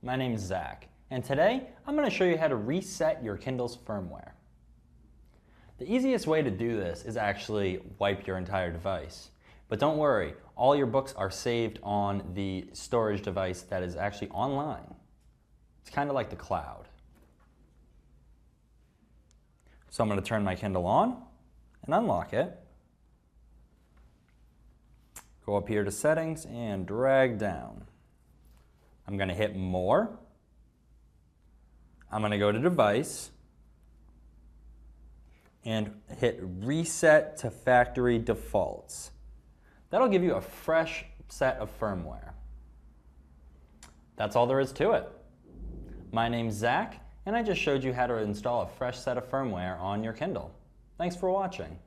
my name is Zach, and today I'm going to show you how to reset your Kindle's firmware. The easiest way to do this is actually wipe your entire device. But don't worry, all your books are saved on the storage device that is actually online. It's kind of like the cloud. So I'm going to turn my Kindle on and unlock it. Go up here to settings and drag down. I'm going to hit more. I'm going to go to device and hit reset to factory defaults. That'll give you a fresh set of firmware. That's all there is to it. My name's Zach, and I just showed you how to install a fresh set of firmware on your Kindle. Thanks for watching.